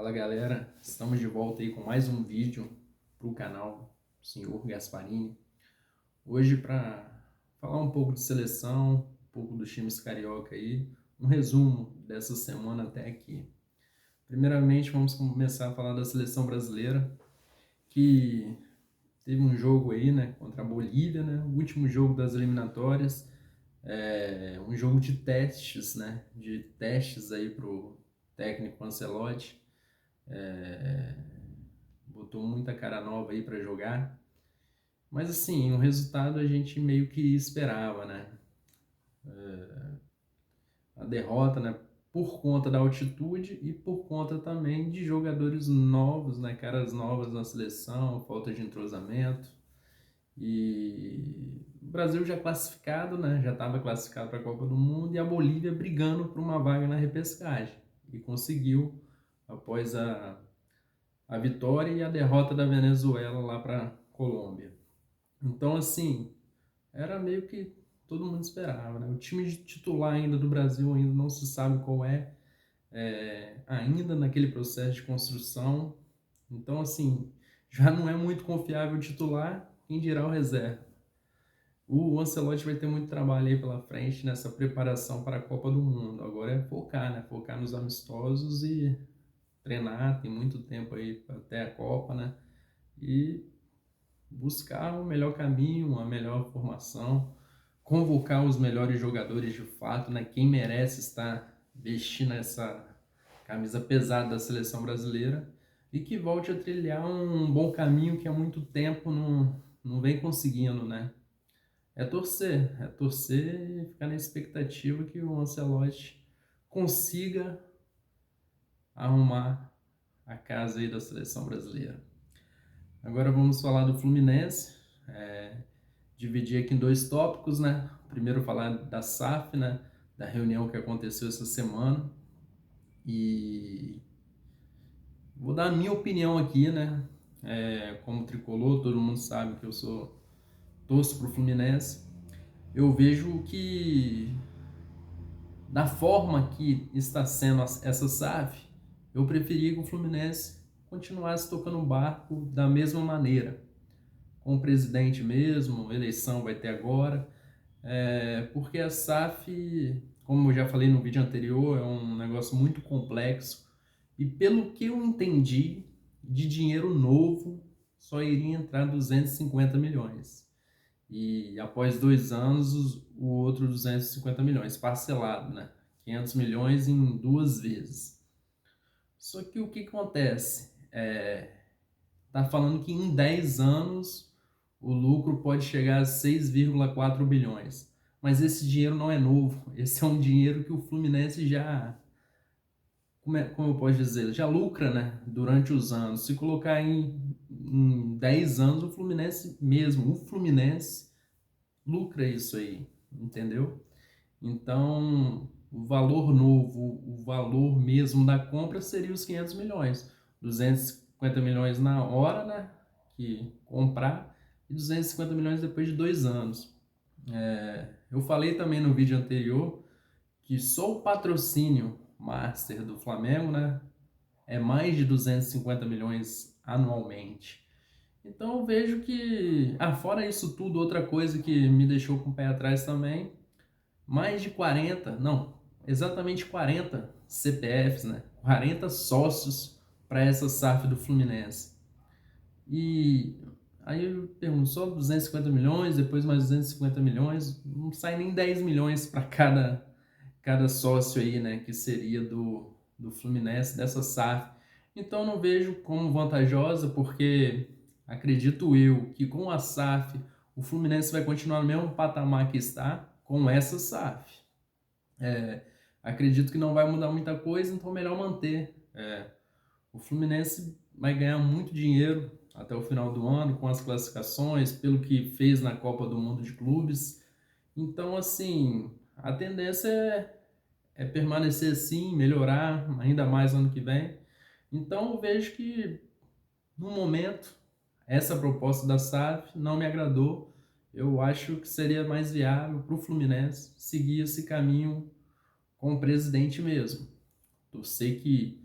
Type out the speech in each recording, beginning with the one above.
Fala galera, estamos de volta aí com mais um vídeo para o canal Senhor Gasparini. Hoje para falar um pouco de seleção, um pouco dos times carioca aí, um resumo dessa semana até aqui. Primeiramente vamos começar a falar da seleção brasileira, que teve um jogo aí, né, contra a Bolívia, né, o último jogo das eliminatórias, um jogo de testes, né, aí pro técnico Ancelotti. Botou muita cara nova aí para jogar. Mas assim, o resultado a gente meio que esperava, né? A derrota, né? Por conta da altitude e por conta também de jogadores novos, né? Caras novas na seleção, falta de entrosamento. E o Brasil já classificado, né? Já estava classificado para a Copa do Mundo e a Bolívia brigando por uma vaga na repescagem. E conseguiu após a vitória e a derrota da Venezuela lá para a Colômbia. Então, assim, era meio que todo mundo esperava, né? O time titular ainda do Brasil ainda não se sabe qual ainda naquele processo de construção. Então, assim, já não é muito confiável o titular, quem dirá o reserva. O Ancelotti vai ter muito trabalho aí pela frente nessa preparação para a Copa do Mundo. Agora é focar, né? Focar nos amistosos e treinar, tem muito tempo aí até a Copa, né? E buscar o melhor caminho, a melhor formação, convocar os melhores jogadores de fato, né? Quem merece estar vestindo essa camisa pesada da seleção brasileira e que volte a trilhar um bom caminho que há muito tempo não vem conseguindo, né? É torcer e ficar na expectativa que o Ancelotti consiga arrumar a casa aí da seleção brasileira. Agora vamos falar do Fluminense. Dividir aqui em dois tópicos, né? Primeiro falar da SAF, né? Da reunião que aconteceu essa semana. E vou dar a minha opinião aqui, né? Como tricolor, todo mundo sabe que eu torço pro Fluminense. Eu vejo que da forma que está sendo essa SAF, eu preferia que o Fluminense continuasse tocando o barco da mesma maneira. Com o presidente mesmo, eleição vai ter agora. Porque a SAF, como eu já falei no vídeo anterior, é um negócio muito complexo e pelo que eu entendi, de dinheiro novo só iria entrar 250 milhões. E após 2 anos, o outro 250 milhões, parcelado, né? 500 milhões em 2 vezes. Só que o que acontece? Tá falando que em 10 anos o lucro pode chegar a 6,4 bilhões. Mas esse dinheiro não é novo. Esse é um dinheiro que o Fluminense já, como eu posso dizer, já lucra, né, durante os anos. Se colocar em 10 anos, o Fluminense lucra isso aí, entendeu? Então, o valor novo, o valor mesmo da compra seria os 500 milhões. 250 milhões na hora, né, que comprar, e 250 milhões depois de 2 anos. Eu falei também no vídeo anterior que só o patrocínio master do Flamengo, né, é mais de 250 milhões anualmente. Então eu vejo que, fora isso tudo, outra coisa que me deixou com o pé atrás também, mais de 40, não, exatamente 40 CPFs, né, 40 sócios para essa SAF do Fluminense. E aí eu pergunto, só 250 milhões, depois mais 250 milhões, não sai nem 10 milhões para cada sócio aí, né, que seria do Fluminense, dessa SAF. Então não vejo como vantajosa, porque acredito eu que com a SAF o Fluminense vai continuar no mesmo patamar que está com essa SAF. Acredito que não vai mudar muita coisa, então é melhor manter. O Fluminense vai ganhar muito dinheiro até o final do ano com as classificações, pelo que fez na Copa do Mundo de Clubes. Então, assim, a tendência é permanecer assim, melhorar ainda mais ano que vem. Então, eu vejo que, no momento, essa proposta da SAF não me agradou. Eu acho que seria mais viável para o Fluminense seguir esse caminho com o presidente mesmo. Eu sei que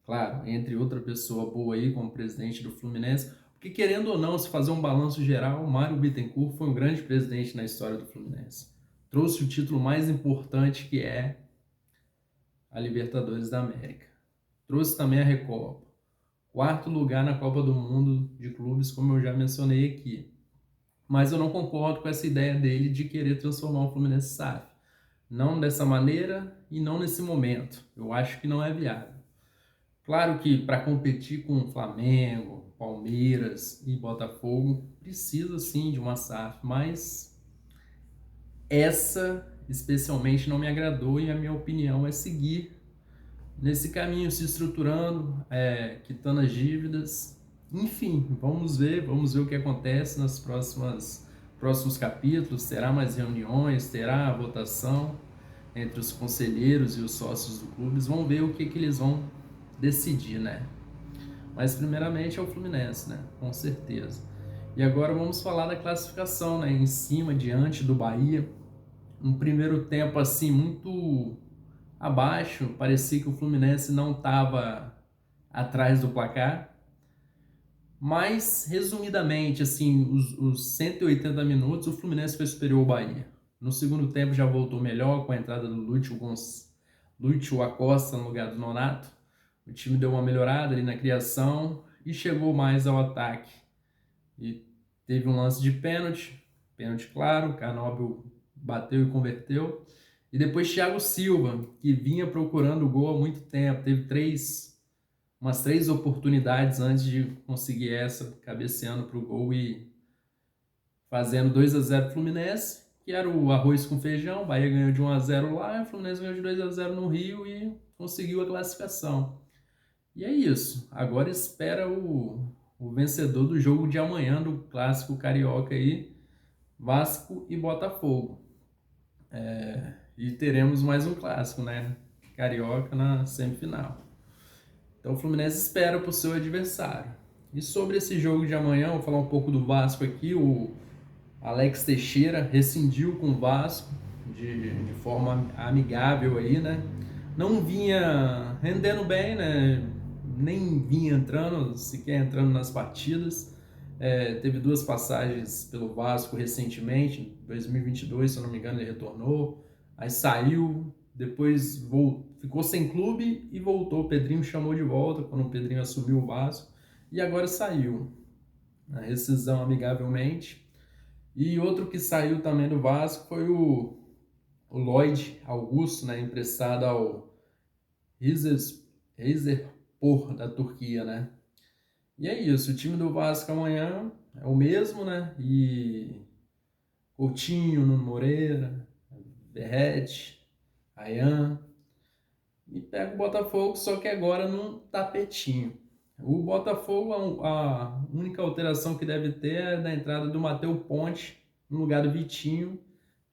Claro, entre outra pessoa boa aí como presidente do Fluminense, porque querendo ou não, se fazer um balanço geral, o Mário Bittencourt foi um grande presidente na história do Fluminense. Trouxe o título mais importante, que é a Libertadores da América. Trouxe também a Recopa. Quarto lugar na Copa do Mundo de clubes, como eu já mencionei aqui. Mas eu não concordo com essa ideia dele de querer transformar o Fluminense SAF. Não dessa maneira e não nesse momento. Eu acho que não é viável. Claro que para competir com Flamengo, Palmeiras e Botafogo, precisa sim de uma SAF, mas essa especialmente não me agradou e a minha opinião é seguir nesse caminho, se estruturando, quitando as dívidas. Enfim, vamos ver o que acontece nos próximos capítulos. Terá mais reuniões, terá a votação entre os conselheiros e os sócios do clube. Vamos ver o que eles vão decidir, né? Mas primeiramente é o Fluminense, né? Com certeza. E agora vamos falar da classificação, né? Em cima, diante do Bahia. Um primeiro tempo assim muito abaixo, parecia que o Fluminense não estava atrás do placar, mas resumidamente, assim, os 180 minutos, o Fluminense foi superior ao Bahia. No segundo tempo já voltou melhor com a entrada do Lúcio Acosta no lugar do Nonato. O time deu uma melhorada ali na criação e chegou mais ao ataque. E teve um lance de pênalti claro, o Canóbio bateu e converteu. E depois Thiago Silva, que vinha procurando o gol há muito tempo, teve umas três oportunidades antes de conseguir essa, cabeceando para o gol e fazendo 2-0 pro Fluminense, que era o arroz com feijão. O Bahia ganhou de 1-0 lá, o Fluminense ganhou de 2-0 no Rio e conseguiu a classificação. E é isso. Agora espera o vencedor do jogo de amanhã, do clássico carioca aí, Vasco e Botafogo. E teremos mais um clássico, né? Carioca na semifinal. Então o Fluminense espera para o seu adversário. E sobre esse jogo de amanhã, vou falar um pouco do Vasco aqui. O Alex Teixeira rescindiu com o Vasco de forma amigável aí, né? Não vinha rendendo bem, né? Nem vinha sequer entrando nas partidas. Teve duas passagens pelo Vasco recentemente, em 2022, se eu não me engano, ele retornou. Aí saiu, depois ficou sem clube e voltou. O Pedrinho chamou de volta quando o Pedrinho assumiu o Vasco e agora saiu. A rescisão amigavelmente. E outro que saiu também do Vasco foi o Lloyd Augusto, né, emprestado ao Rizespor da Turquia, né? E é isso, o time do Vasco amanhã é o mesmo, né? E Coutinho, Nuno Moreira, Verratti, Ayan. E pega o Botafogo, só que agora num tapetinho. O Botafogo, a única alteração que deve ter é da entrada do Matheus Ponte no lugar do Vitinho,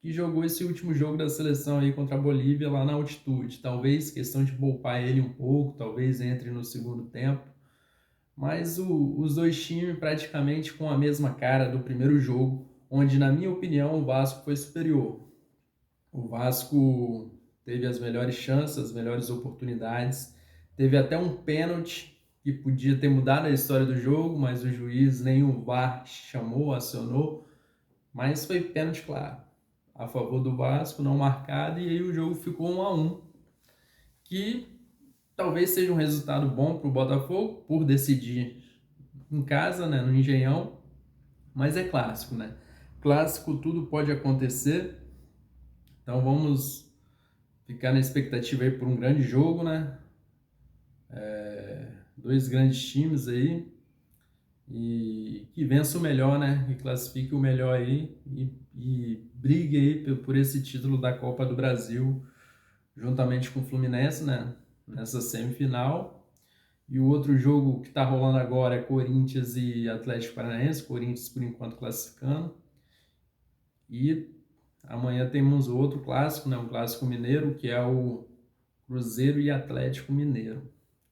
que jogou esse último jogo da seleção aí contra a Bolívia lá na altitude. Talvez questão de poupar ele um pouco, talvez entre no segundo tempo. Mas os dois times praticamente com a mesma cara do primeiro jogo, onde, na minha opinião, o Vasco foi superior. O Vasco teve as melhores chances, as melhores oportunidades, teve até um pênalti que podia ter mudado a história do jogo, mas o juiz nem o VAR chamou, acionou, mas foi pênalti claro, a favor do Vasco, não marcado, e aí o jogo ficou 1-1, que talvez seja um resultado bom para o Botafogo, por decidir em casa, né, no Engenhão, mas é clássico, né? Clássico, tudo pode acontecer, então vamos ficar na expectativa aí por um grande jogo, né? Dois grandes times aí, e que vença o melhor, né? Que classifique o melhor aí e brigue aí por esse título da Copa do Brasil, juntamente com o Fluminense, né? Nessa semifinal. E o outro jogo que está rolando agora é Corinthians e Atlético Paranaense. Corinthians, por enquanto, classificando. E amanhã temos outro clássico, né? Um clássico mineiro, que é o Cruzeiro e Atlético Mineiro.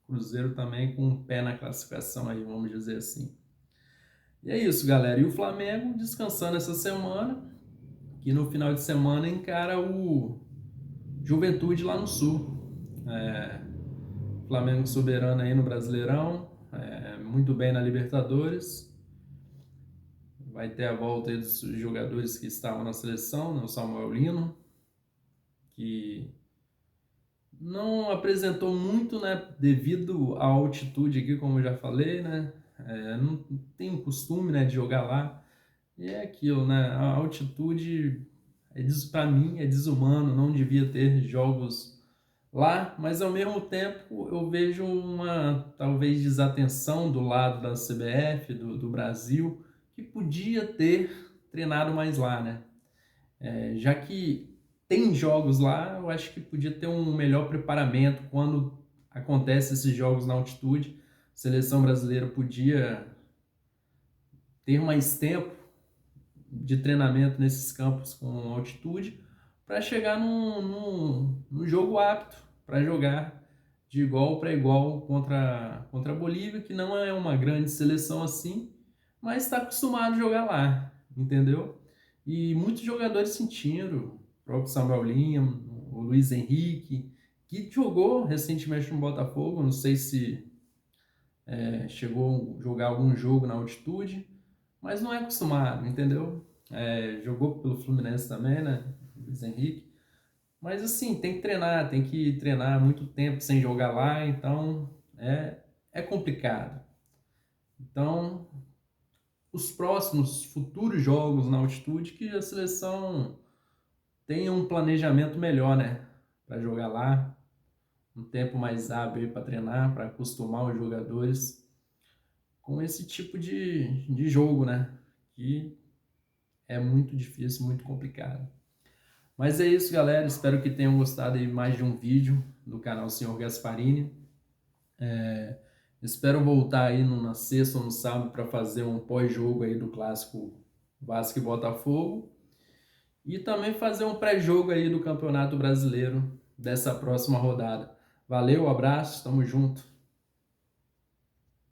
Cruzeiro também com um pé na classificação aí, vamos dizer assim. E é isso, galera. E o Flamengo descansando essa semana, que no final de semana encara o Juventude lá no Sul. Flamengo soberano aí no Brasileirão, muito bem na Libertadores. Vai ter a volta aí dos jogadores que estavam na seleção, né? O Samuel Lino, que não apresentou muito, né, devido à altitude aqui, como eu já falei, né? Não tem o costume, né, de jogar lá. E é aquilo, né? A altitude, para mim, é desumano, não devia ter jogos lá, mas ao mesmo tempo eu vejo uma, talvez, desatenção do lado da CBF, do Brasil, que podia ter treinado mais lá, né? Já que tem jogos lá, eu acho que podia ter um melhor preparamento quando acontece esses jogos na altitude. A seleção brasileira podia ter mais tempo de treinamento nesses campos com altitude para chegar num jogo apto para jogar de igual para igual contra a Bolívia, que não é uma grande seleção assim, mas está acostumado a jogar lá, entendeu? E muitos jogadores sentiram, o próprio Samuel Lima, o Luiz Henrique, que jogou recentemente no Botafogo, não sei se chegou a jogar algum jogo na altitude, mas não é acostumado, entendeu? Jogou pelo Fluminense também, né? Luiz Henrique. Mas assim, tem que treinar muito tempo sem jogar lá, então é complicado. Então, os próximos futuros jogos na altitude, que a seleção tenha um planejamento melhor, né? Para jogar lá, um tempo mais hábil para treinar, para acostumar os jogadores com esse tipo de jogo, né? Que é muito difícil, muito complicado. Mas é isso, galera. Espero que tenham gostado de mais de um vídeo do canal Senhor Gasparini. Espero voltar aí na sexta ou no sábado para fazer um pós-jogo aí do clássico Vasco e Botafogo. E também fazer um pré-jogo aí do Campeonato Brasileiro dessa próxima rodada. Valeu, abraço, tamo junto.